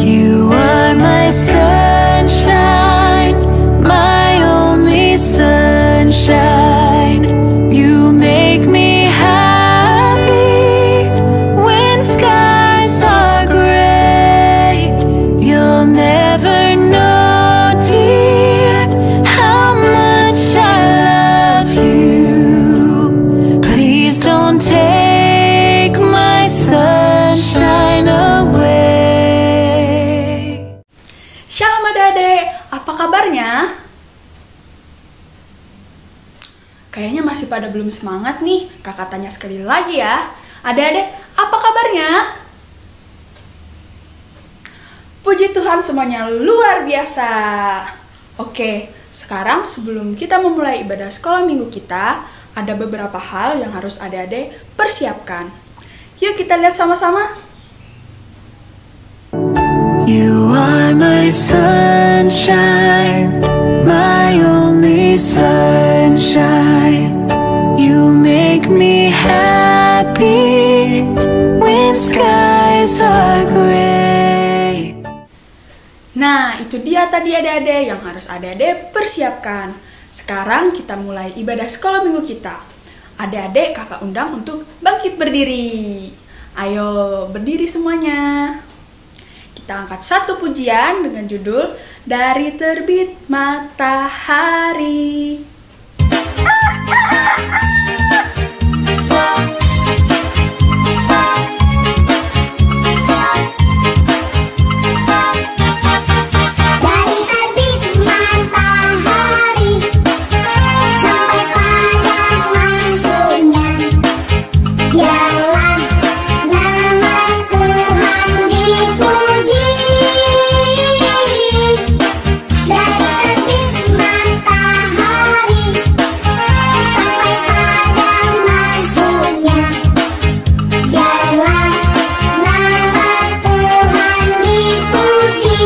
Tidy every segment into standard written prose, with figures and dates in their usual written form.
You are my sunshine, my only sunshine. You make me happy when skies are gray. You'll never know, dear, how much I love you. Please don't take my sunshine away. Shalom adik-adik, apa kabarnya? Kayaknya masih pada belum semangat nih. Kakak tanya sekali lagi ya. Adik-adik, apa kabarnya? Puji Tuhan, semuanya luar biasa. Oke, sekarang sebelum kita memulai ibadah sekolah minggu kita, ada beberapa hal yang harus adik-adik persiapkan. Yuk kita lihat sama-sama. You are my sunshine, my only sunshine. You make me happy when skies are gray. Nah, itu dia tadi adik-adik yang harus adik-adik persiapkan. Sekarang kita mulai ibadah sekolah minggu kita. Adik-adik kakak undang untuk bangkit berdiri. Ayo berdiri semuanya. Kita angkat satu pujian dengan judul Dari Terbit Matahari. Dari terbit matahari sampai padang masuknya, biarlah nama Tuhan dipuji. Dari terbit matahari sampai padang masuknya, biarlah nama Tuhan dipuji. Puji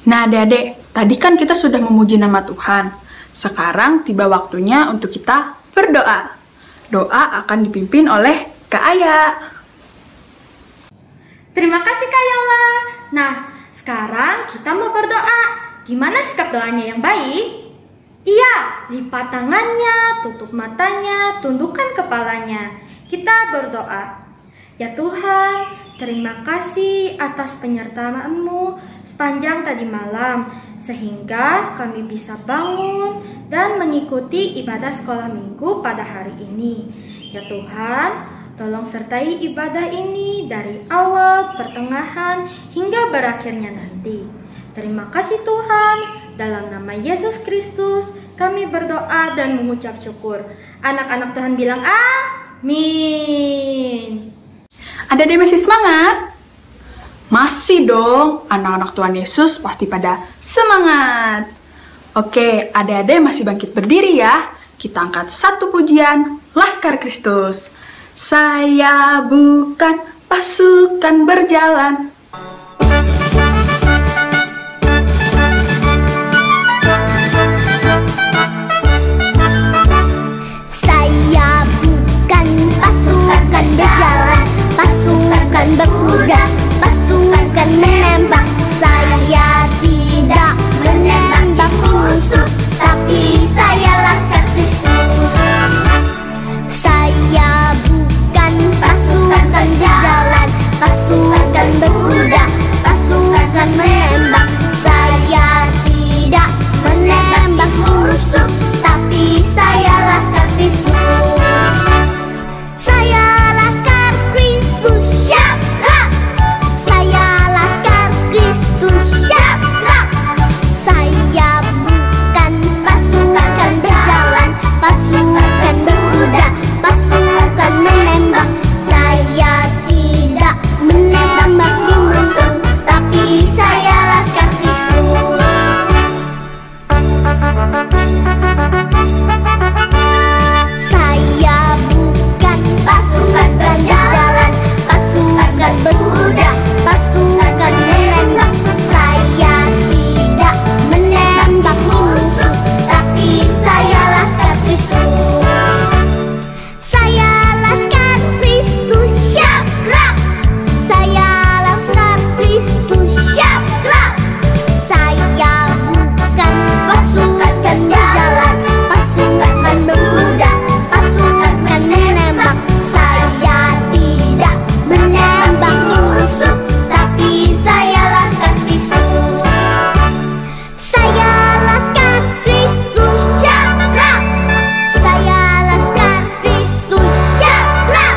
Nah adik-adik, tadi kan kita sudah memuji nama Tuhan. Sekarang tiba waktunya untuk kita berdoa. Doa akan dipimpin oleh Kak Aya. Terima kasih Kak Yola. Nah, Sekarang kita mau berdoa. Gimana sikap doanya yang baik? Iya, lipat tangannya, tutup matanya, tundukkan kepalanya. Kita berdoa. Ya Tuhan, terima kasih atas penyertaan-Mu sepanjang tadi malam, sehingga kami bisa bangun dan mengikuti ibadah sekolah minggu pada hari ini. Ya Tuhan, tolong sertai ibadah ini dari awal, pertengahan, hingga berakhirnya nanti. Terima kasih Tuhan, dalam nama Yesus Kristus kami berdoa dan mengucap syukur. Anak-anak Tuhan bilang amin. Adik-adik masih semangat? Masih dong, anak-anak Tuhan Yesus pasti pada semangat. Oke, adik-adik masih bangkit berdiri ya. Kita angkat satu pujian, Laskar Kristus. Saya bukan pasukan berjalan. Saya bukan pasukan berjalan, pasukan berkuda, pasukan menembak. Saya tidak menembak musuh, tapi saya Laskar Kristus. Saya bukan pasukan berjalan, pasukan berkuda, pasukan menembak. Saya tidak menembak musuh, tapi saya Laskar Kristus. Saya Laskar Kristus, syakrak. Saya Laskar Kristus, syakrak. Saya bukan pasukan berjalan, pasukan berkuda, pasukan menembak. Saya tidak menembak musuh, tapi saya Laskar Kristus. Saya bukan pasukan berjalan, pasukan berkuda, pasukan menembak. Saya tidak menembak musuh, tapi saya Laskar Kristus. Saya Laskar Kristus, syakrak. Saya Laskar Kristus, syakrak. Saya bukan pasukan berjalan, pasukan berkuda, pasukan menembak. Saya tidak menembak musuh, tapi saya Laskar Kristus. Saya Laskar Kristus, syakrak. Saya Laskar Kristus, syakrak.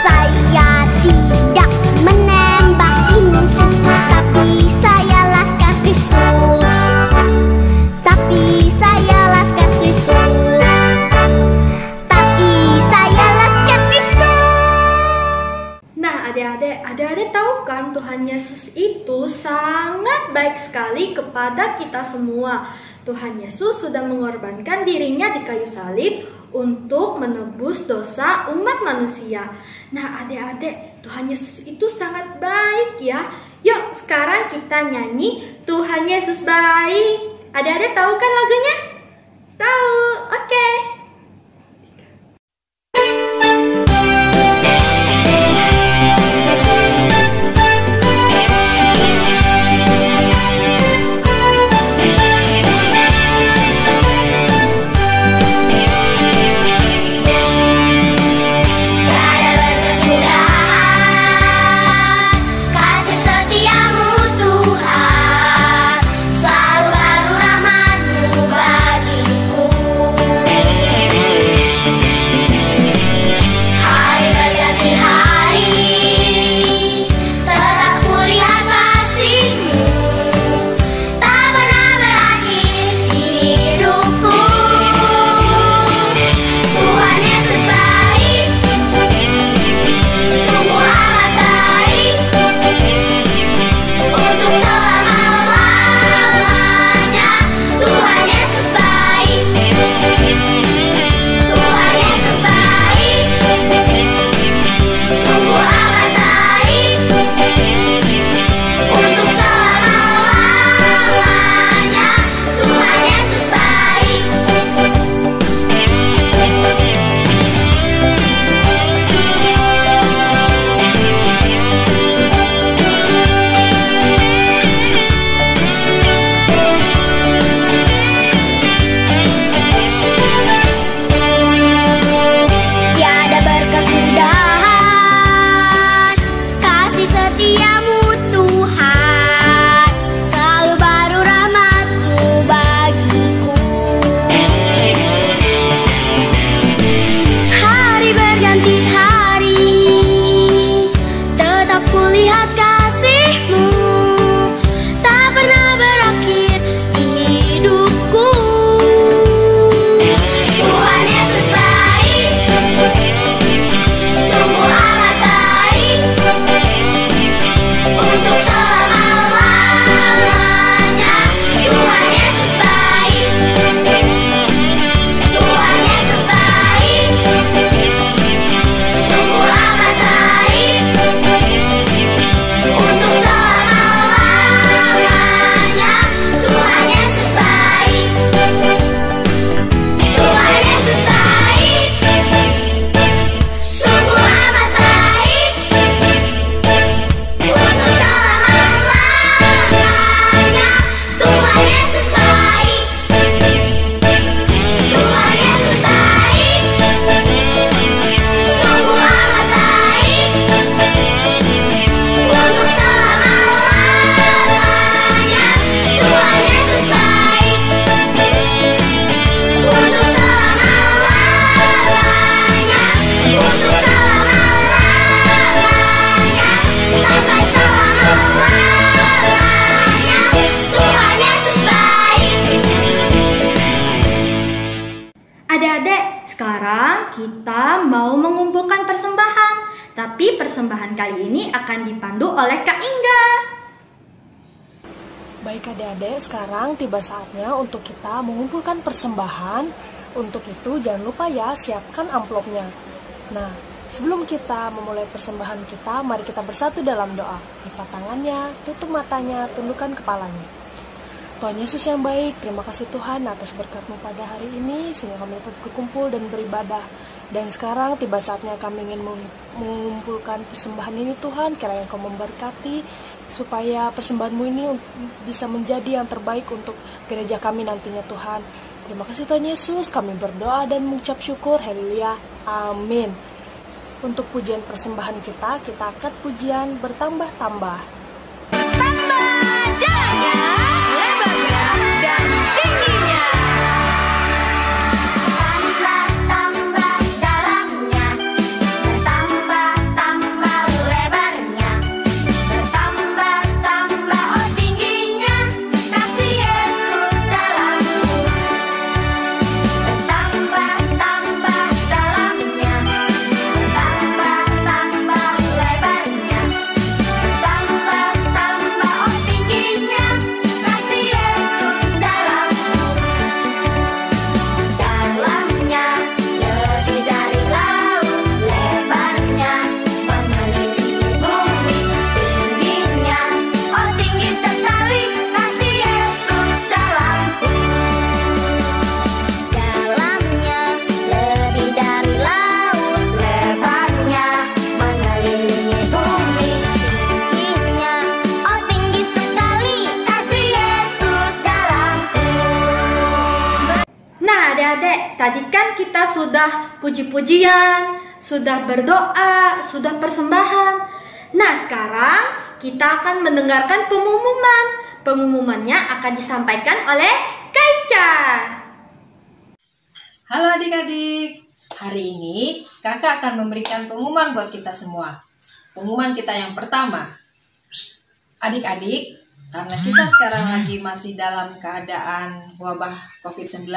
Saya tidak menembak musuh, tapi saya Laskar Kristus. Tapi saya Laskar Kristus. Tapi saya Laskar Kristus. Nah, adik-adik tahu kan Tuhan Yesus itu sangat baik sekali kepada kita semua. Tuhan Yesus sudah mengorbankan dirinya di kayu salib untuk menebus dosa umat manusia. Nah, adik-adik, Tuhan Yesus itu sangat baik ya. Yuk, sekarang kita nyanyi Tuhan Yesus baik. Adik-adik tahu kan lagunya? Tahu, oke. Tiada berkesudahan, kasih setiamu Tuhan, selalu baru rahmat-Mu bagiku. kita mau mengumpulkan persembahan. Tapi persembahan kali ini akan dipandu oleh Kak Inga. Baik adik-adik, sekarang tiba saatnya untuk kita mengumpulkan persembahan. Untuk itu jangan lupa ya, siapkan amplopnya. Nah, sebelum kita memulai persembahan kita, mari kita bersatu dalam doa. Lipat tangannya, tutup matanya, tundukkan kepalanya. Tuhan Yesus yang baik, terima kasih Tuhan atas berkat-Mu pada hari ini, sehingga kami dapat berkumpul dan beribadah. Dan sekarang tiba saatnya kami ingin mengumpulkan persembahan ini Tuhan, kiranya Kau memberkati, supaya persembahan-Mu ini bisa menjadi yang terbaik untuk gereja kami nantinya Tuhan. Terima kasih Tuhan Yesus, kami berdoa dan mengucap syukur, haleluya, amin. Untuk pujian persembahan kita angkat pujian bertambah-tambah. Tambah jalannya, lebarnya, dan tingginya. Tambah dalamnya, tambah lebarnya, tambah oh tingginya, kasih Yesus dalamku. Tambah dalamnya, tambah lebarnya, tambah oh tingginya, kasih Yesus dalamku. Dalamnya lebih dari laut, lebarnya mengelilingi bumi, tingginya oh tinggi sekali, kasih Yesus dalamku. Dalamnya lebih dari laut, lebarnya mengelilingi bumi, tingginya oh tinggi sekali, kasih Yesus dalamku. Nah adik-adik, tadi kan kita sudah puji-pujian, sudah berdoa, sudah persembahan. Nah sekarang kita akan mendengarkan pengumuman. Pengumumannya akan disampaikan oleh Kak Ica. Halo adik-adik, hari ini kakak akan memberikan pengumuman buat kita semua. Pengumuman kita yang pertama, adik-adik, karena kita sekarang lagi masih dalam keadaan wabah COVID-19,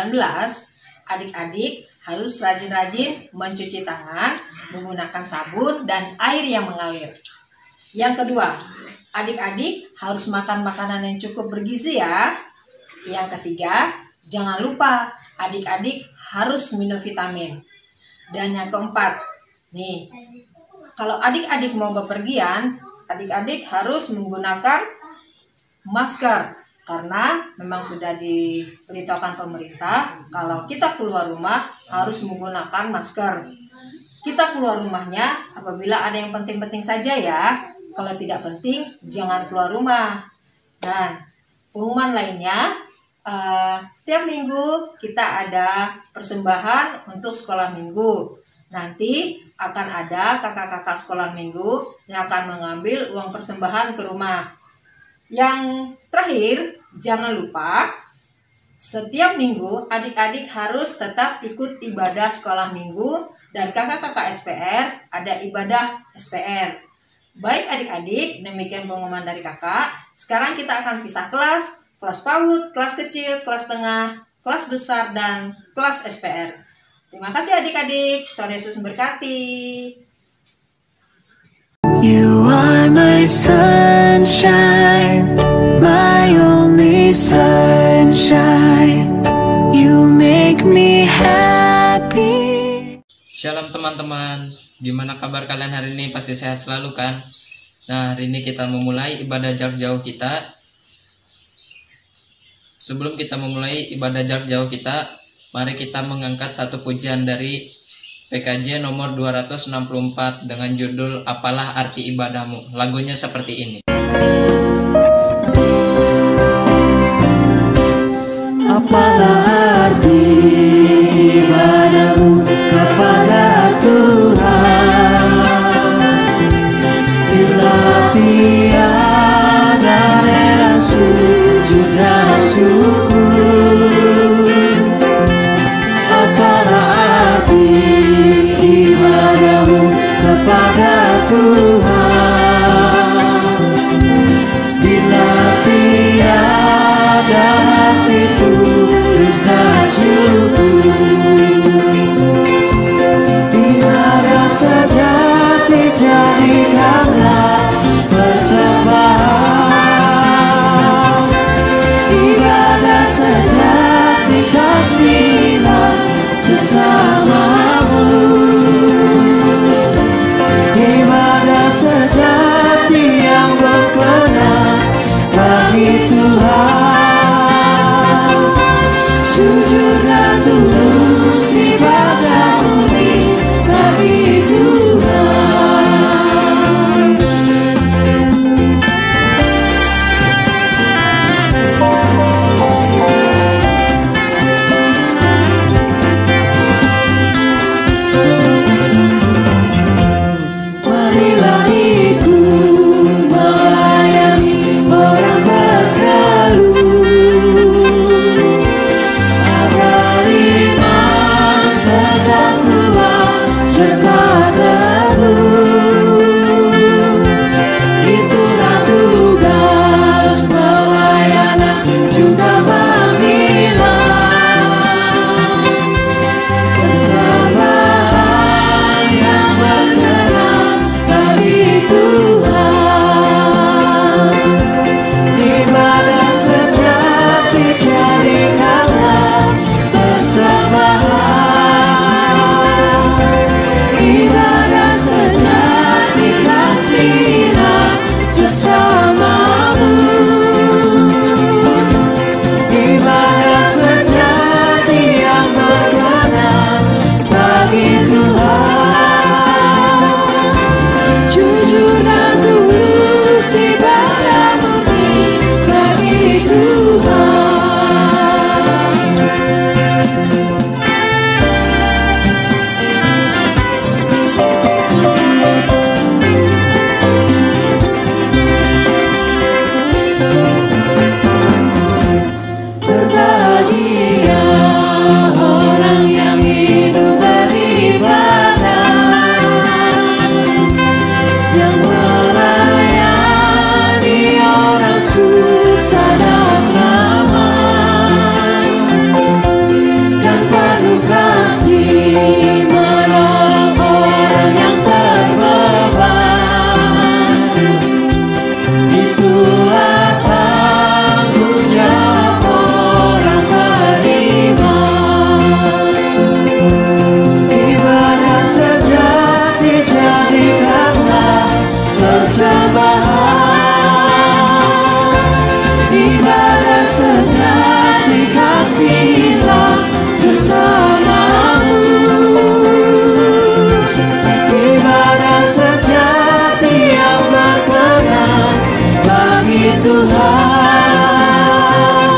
adik-adik harus rajin-rajin mencuci tangan, menggunakan sabun dan air yang mengalir. Yang kedua, adik-adik harus makan makanan yang cukup bergizi ya. Yang ketiga, jangan lupa adik-adik harus minum vitamin. Dan yang keempat, nih, kalau adik-adik mau bepergian, adik-adik harus menggunakan masker. Karena memang sudah diberitahukan pemerintah kalau kita keluar rumah harus menggunakan masker. Kita keluar rumahnya apabila ada yang penting-penting saja ya. Kalau tidak penting jangan keluar rumah. Dan pengumuman lainnya, tiap minggu kita ada persembahan untuk sekolah minggu. Nanti akan ada kakak-kakak sekolah minggu yang akan mengambil uang persembahan ke rumah. Yang terakhir, jangan lupa setiap minggu adik-adik harus tetap ikut ibadah sekolah minggu dan kakak-kakak SPR ada ibadah SPR. Baik adik-adik, demikian pengumuman dari kakak. Sekarang kita akan pisah kelas, kelas PAUD, kelas kecil, kelas tengah, kelas besar, dan kelas SPR. Terima kasih adik-adik, Tuhan Yesus memberkati. You are my sunshine, my only sunshine. You make me happy. Shalom teman-teman, gimana kabar kalian hari ini? Pasti sehat selalu kan? Nah, hari ini kita memulai ibadah jarak jauh kita. Sebelum kita memulai ibadah jarak jauh kita, mari kita mengangkat satu pujian dari PKJ nomor 264 dengan judul Apalah Arti Ibadahmu. Lagunya seperti ini. Apalah arti ibadahmu kepada Tuhan, bila tiada rela sujud dan syukur. Apalah arti ibadahmu kepada Tuhan, kasihlah sesamamu. Ibadah sejati yang berkenan bagi Tuhan, jujur dan tulus ibadah murni bagi Tuhan. Marilah ikut melayani orang berkeluh, agar iman tetap kuat serta teguh. Itulah tugas pelayanan juga panggilan, persembahan yang berkenan bagi Tuhan. Ibadah sejati jadikanlah persembahan, ibadah sejati kasihlah sesamamu. Ibadah sejati yang berkenan bagi Tuhan, jujur dan tulus ibadah murni bagi Tuhan. Berbahagia orang yang hidup beribadah, yang melayani orang susah dan lemah, dan penuh kasih menolong orang yang terbeban. Itulah tanggung jawab orang beriman. Ibadah sejati jadikanlah persembahan, ibadah sejati kasihlah sesamamu. Ibadah sejati yang berkenan bagi Tuhan,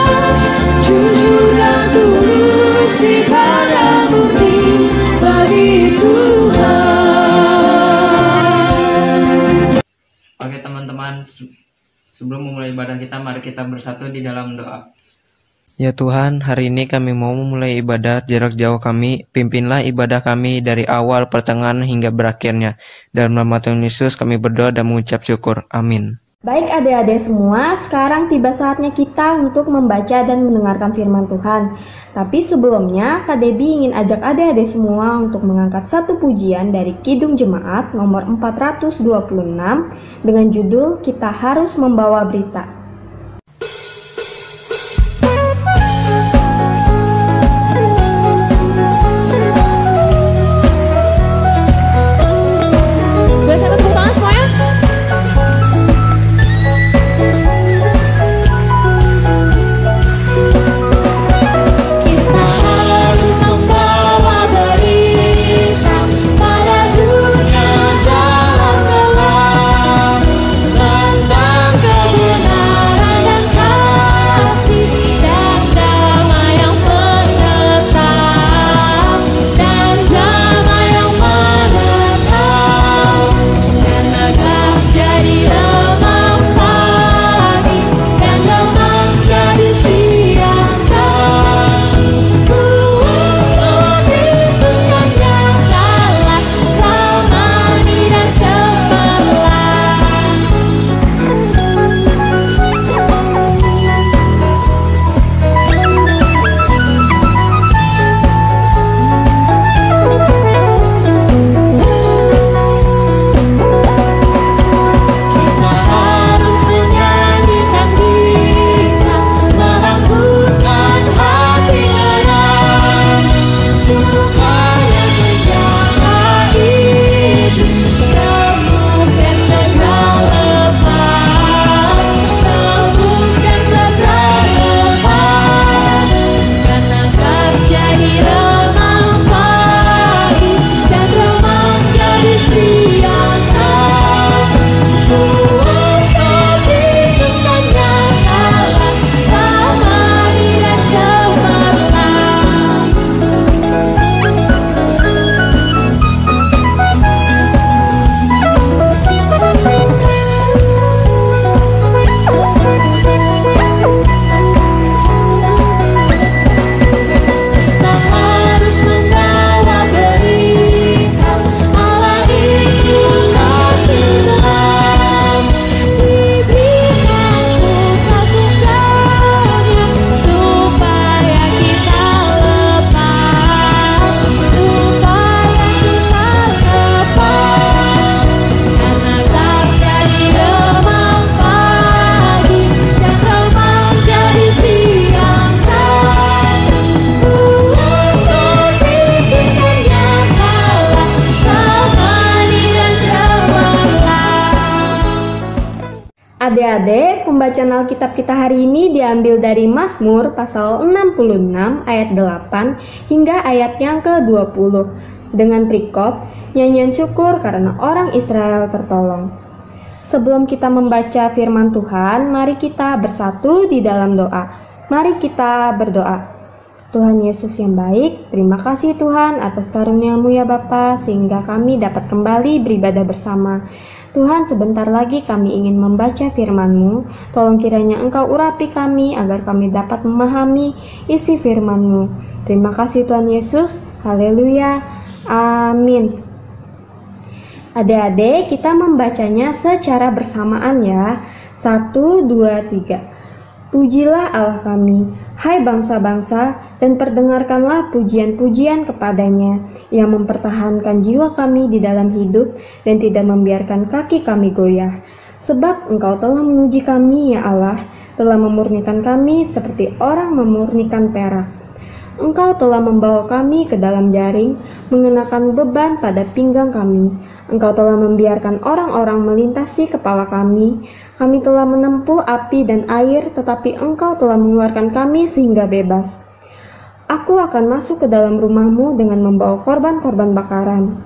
jujur dan tulus ibadah murni bagi Tuhan. Oke teman-teman, sebelum memulai ibadah kita, mari kita bersatu di dalam doa. Ya Tuhan, hari ini kami mau memulai ibadah jarak jauh kami. Pimpinlah ibadah kami dari awal, pertengahan, hingga berakhirnya. Dalam nama Tuhan Yesus kami berdoa dan mengucap syukur. Amin. Baik adik-adik semua, sekarang tiba saatnya kita untuk membaca dan mendengarkan firman Tuhan. Tapi sebelumnya, Kak Debbie ingin ajak adik-adik semua untuk mengangkat satu pujian dari Kidung Jemaat nomor 426 dengan judul Kita Harus Membawa Berita. Pada dunia jalan gelap tentang kebenaran. Adik-adik, pembacaan Alkitab kita hari ini diambil dari Mazmur pasal 66 ayat 8 hingga ayat yang ke-20 dengan perikop nyanyian syukur karena orang Israel tertolong. Sebelum kita membaca firman Tuhan, mari kita bersatu di dalam doa. Mari kita berdoa. Tuhan Yesus yang baik, terima kasih Tuhan atas karunia-Mu ya Bapa, sehingga kami dapat kembali beribadah bersama. Tuhan, sebentar lagi kami ingin membaca firman-Mu. Tolong kiranya Engkau urapi kami agar kami dapat memahami isi firman-Mu. Terima kasih Tuhan Yesus. Haleluya. Amin. Adik-adik, kita membacanya secara bersamaan ya. 1, 2, 3. Pujilah Allah kami, hai bangsa-bangsa, dan perdengarkanlah pujian-pujian kepadanya, yang mempertahankan jiwa kami di dalam hidup, dan tidak membiarkan kaki kami goyah. Sebab Engkau telah menguji kami, ya Allah, telah memurnikan kami seperti orang memurnikan perak. Engkau telah membawa kami ke dalam jaring, mengenakan beban pada pinggang kami. Engkau telah membiarkan orang-orang melintasi kepala kami. Kami telah menempuh api dan air, tetapi Engkau telah mengeluarkan kami sehingga bebas. Aku akan masuk ke dalam rumah-Mu dengan membawa korban-korban bakaran.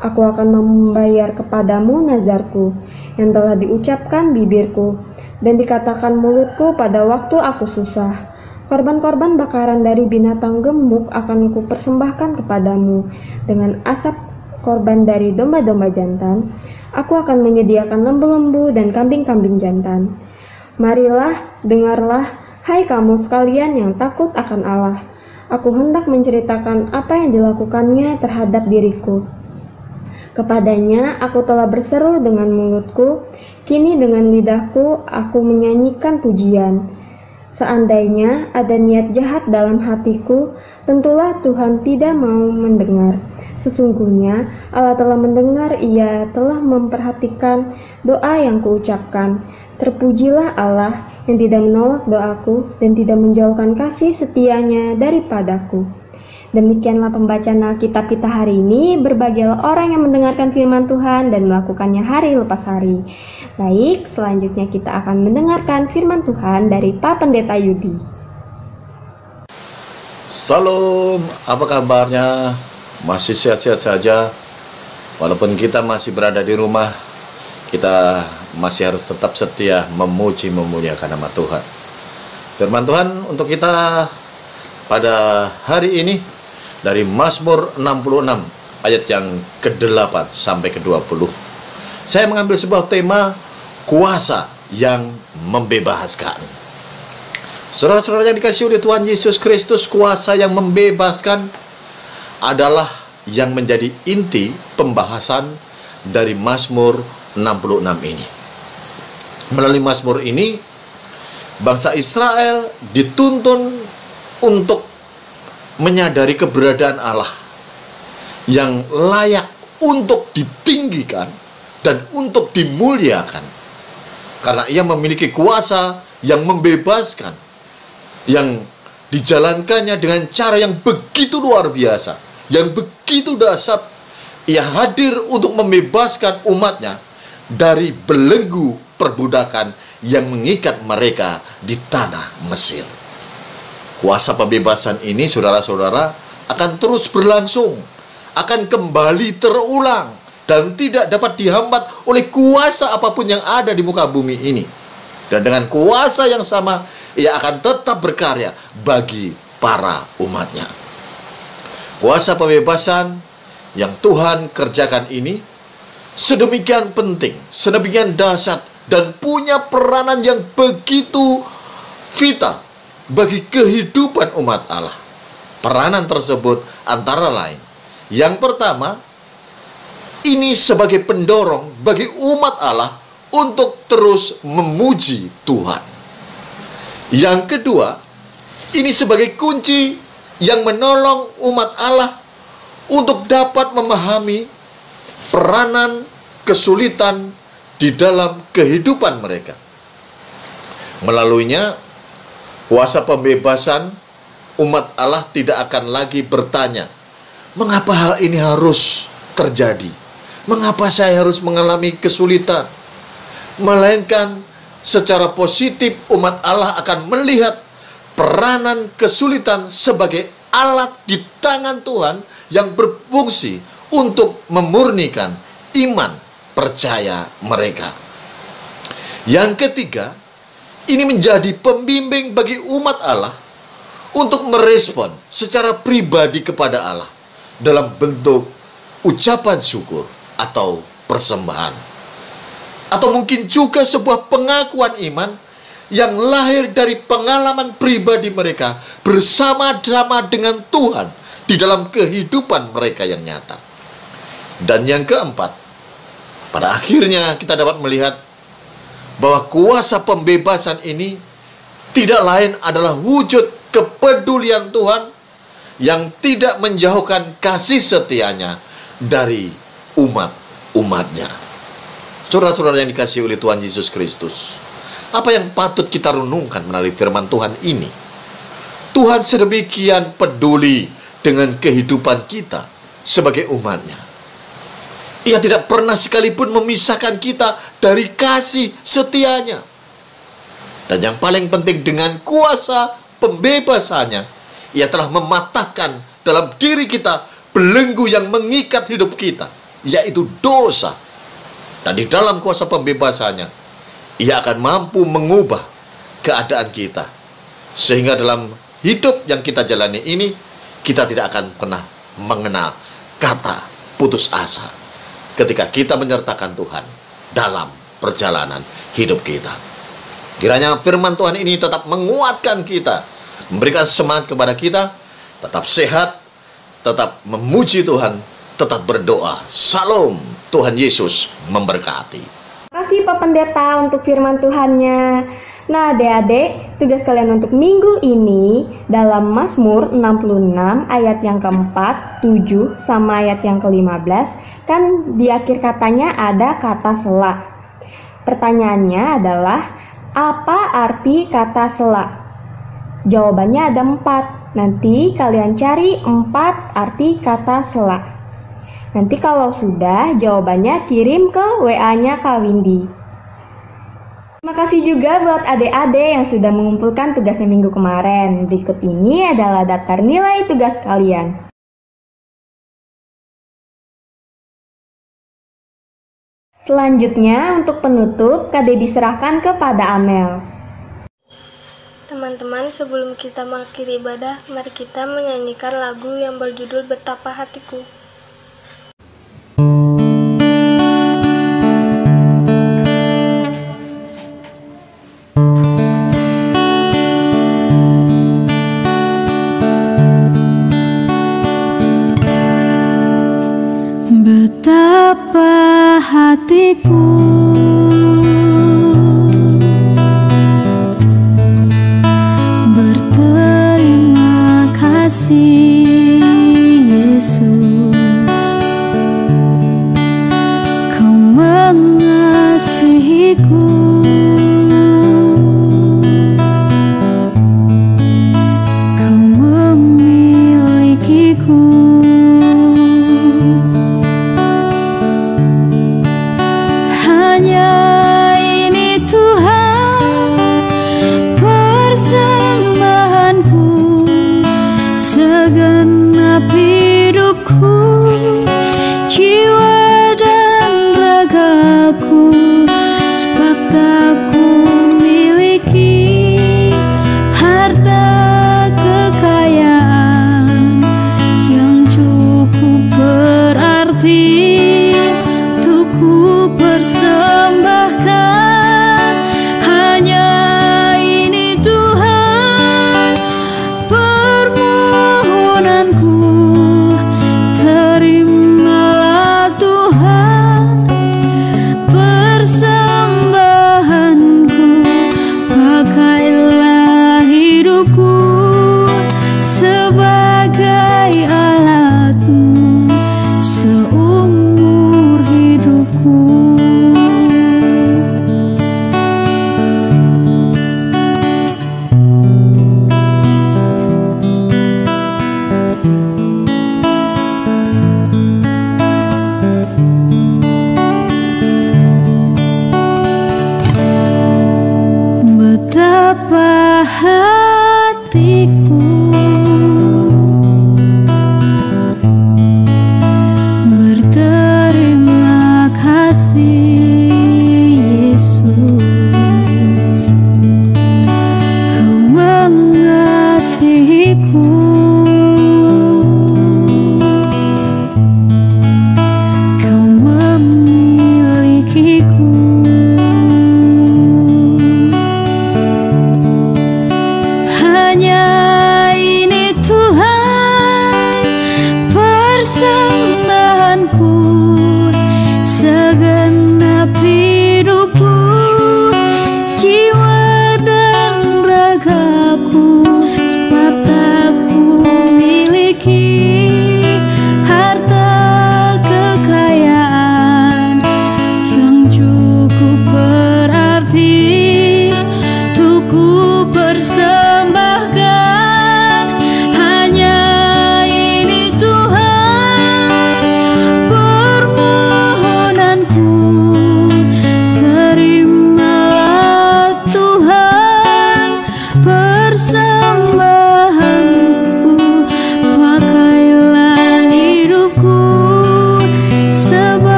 Aku akan membayar kepadamu nazarku, yang telah diucapkan bibirku, dan dikatakan mulutku pada waktu aku susah. Korban-korban bakaran dari binatang gemuk akan kupersembahkan kepadamu, dengan asap korban dari domba-domba jantan. Aku akan menyediakan lembu-lembu dan kambing-kambing jantan. Marilah, dengarlah, hai kamu sekalian yang takut akan Allah. Aku hendak menceritakan apa yang dilakukannya terhadap diriku. Kepadanya aku telah berseru dengan mulutku, kini dengan lidahku aku menyanyikan pujian. Seandainya ada niat jahat dalam hatiku, tentulah Tuhan tidak mau mendengar. Sesungguhnya Allah telah mendengar, Ia telah memperhatikan doa yang kuucapkan. Terpujilah Allah yang tidak menolak doaku dan tidak menjauhkan kasih setianya daripadaku. Demikianlah pembacaan Alkitab kita hari ini. Berbahagialah orang yang mendengarkan firman Tuhan dan melakukannya hari lepas hari. Baik, selanjutnya kita akan mendengarkan firman Tuhan dari Pak Pendeta Yudi. Salam, apa kabarnya? Masih sehat-sehat saja? Walaupun kita masih berada di rumah, kita masih harus tetap setia memuji memuliakan nama Tuhan. Firman Tuhan untuk kita pada hari ini dari Mazmur 66 ayat yang ke-8 sampai ke-20. Saya mengambil sebuah tema kuasa yang membebaskan. Saudara-saudara yang dikasihi oleh Tuhan Yesus Kristus, kuasa yang membebaskan adalah yang menjadi inti pembahasan dari Mazmur 66 ini. Melalui Mazmur ini, bangsa Israel dituntun untuk menyadari keberadaan Allah yang layak untuk ditinggikan dan untuk dimuliakan, karena Ia memiliki kuasa yang membebaskan, yang dijalankannya dengan cara yang begitu luar biasa, yang begitu dahsyat. Ia hadir untuk membebaskan umatnya dari belenggu perbudakan yang mengikat mereka di tanah Mesir. Kuasa pembebasan ini, saudara-saudara, akan terus berlangsung, akan kembali terulang, dan tidak dapat dihambat oleh kuasa apapun yang ada di muka bumi ini. Dan dengan kuasa yang sama, Ia akan tetap berkarya bagi para umatnya. Kuasa pembebasan yang Tuhan kerjakan ini sedemikian penting, sedemikian dahsyat, dan punya peranan yang begitu vital bagi kehidupan umat Allah. Peranan tersebut antara lain, yang pertama, ini sebagai pendorong bagi umat Allah untuk terus memuji Tuhan. Yang kedua, ini sebagai kunci yang menolong umat Allah untuk dapat memahami peranan kesulitan di dalam kehidupan mereka. Melaluinya, kuasa pembebasan, umat Allah tidak akan lagi bertanya, mengapa hal ini harus terjadi? Mengapa saya harus mengalami kesulitan? Melainkan secara positif umat Allah akan melihat peranan kesulitan sebagai alat di tangan Tuhan yang berfungsi untuk memurnikan iman percaya mereka. Yang ketiga, ini menjadi pembimbing bagi umat Allah untuk merespon secara pribadi kepada Allah dalam bentuk ucapan syukur atau persembahan. Atau mungkin juga sebuah pengakuan iman yang lahir dari pengalaman pribadi mereka bersama-sama dengan Tuhan di dalam kehidupan mereka yang nyata. Dan yang keempat, pada akhirnya kita dapat melihat bahwa kuasa pembebasan ini tidak lain adalah wujud kepedulian Tuhan yang tidak menjauhkan kasih setianya dari umat-umatnya. Saudara-saudara yang dikasihi oleh Tuhan Yesus Kristus, apa yang patut kita renungkan melalui firman Tuhan ini? Tuhan sedemikian peduli dengan kehidupan kita sebagai umatnya. Ia tidak pernah sekalipun memisahkan kita dari kasih setianya. Dan yang paling penting, dengan kuasa pembebasannya, Ia telah mematahkan dalam diri kita belenggu yang mengikat hidup kita, yaitu dosa. Dan di dalam kuasa pembebasannya, Ia akan mampu mengubah keadaan kita, sehingga dalam hidup yang kita jalani ini, kita tidak akan pernah mengenal kata putus asa ketika kita menyertakan Tuhan dalam perjalanan hidup kita. Kiranya firman Tuhan ini tetap menguatkan kita, memberikan semangat kepada kita, tetap sehat, tetap memuji Tuhan, tetap berdoa. Salam, Tuhan Yesus memberkati. Terima kasih Pak Pendeta untuk firman Tuhannya. Nah adik-adik, tugas kalian untuk minggu ini dalam Mazmur 66 ayat yang keempat, 7 sama ayat yang ke-15, kan di akhir katanya ada kata sela. Pertanyaannya adalah, apa arti kata sela? Jawabannya ada 4. Nanti kalian cari 4 arti kata sela. Nanti kalau sudah, jawabannya kirim ke WA-nya Kak Windy. Terima kasih juga buat adik-adik yang sudah mengumpulkan tugasnya minggu kemarin. Berikut ini adalah daftar nilai tugas kalian. Selanjutnya untuk penutup, Kak Debbie serahkan kepada Amel. Teman-teman, sebelum kita mengakhiri ibadah, mari kita menyanyikan lagu yang berjudul Betapa Hatiku. Betapa hatiku berterima kasih, Yesus, Kau mengasihiku, Kau memilikiku.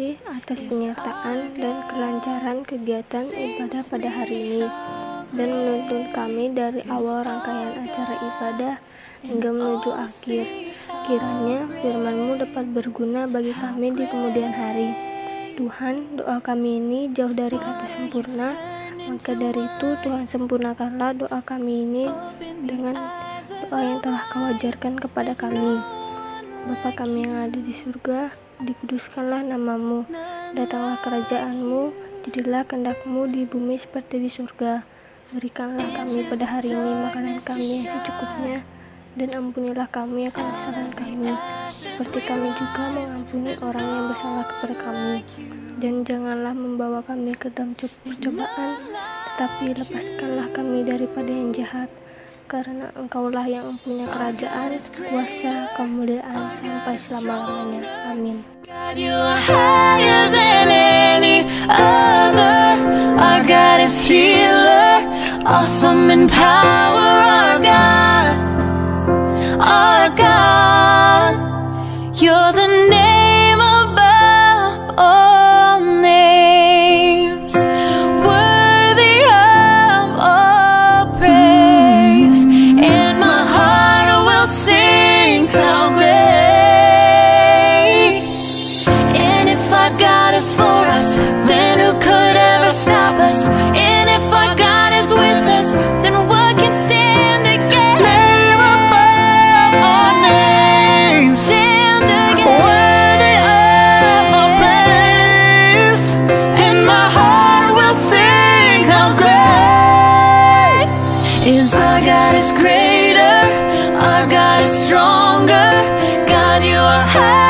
kasih atas penyertaan dan kelancaran kegiatan ibadah pada hari ini, dan menuntun kami dari awal rangkaian acara ibadah hingga menuju akhir. Kiranya firman-Mu dapat berguna bagi kami di kemudian hari. Tuhan, doa kami ini jauh dari kata sempurna, maka dari itu Tuhan sempurnakanlah doa kami ini dengan doa yang telah Kau ajarkan kepada kami. Bapa kami yang ada di surga, dikuduskanlah nama-Mu, datanglah kerajaan-Mu, jadilah kehendak-Mu di bumi seperti di surga. Berikanlah kami pada hari ini makanan kami yang secukupnya, dan ampunilah kami akan kesalahan kami, seperti kami juga mengampuni orang yang bersalah kepada kami. Dan janganlah membawa kami ke dalam percobaan, tetapi lepaskanlah kami daripada yang jahat, karena Engkaulah yang mempunyai kerajaan, kuasa, kemuliaan sampai selama-lamanya. Amin. God, you are higher than any other. Our God is healer, awesome in power. Our God, our God, you're the name above all names, worthy of all praise. And my heart will sing how great. And if our God is for us, then who could ever stop us? And if our God is with us, then what can stand against? Name above all names, stand against, worthy of all praise. And my heart will sing how great is our God is greater, our God is stronger. God, you are high.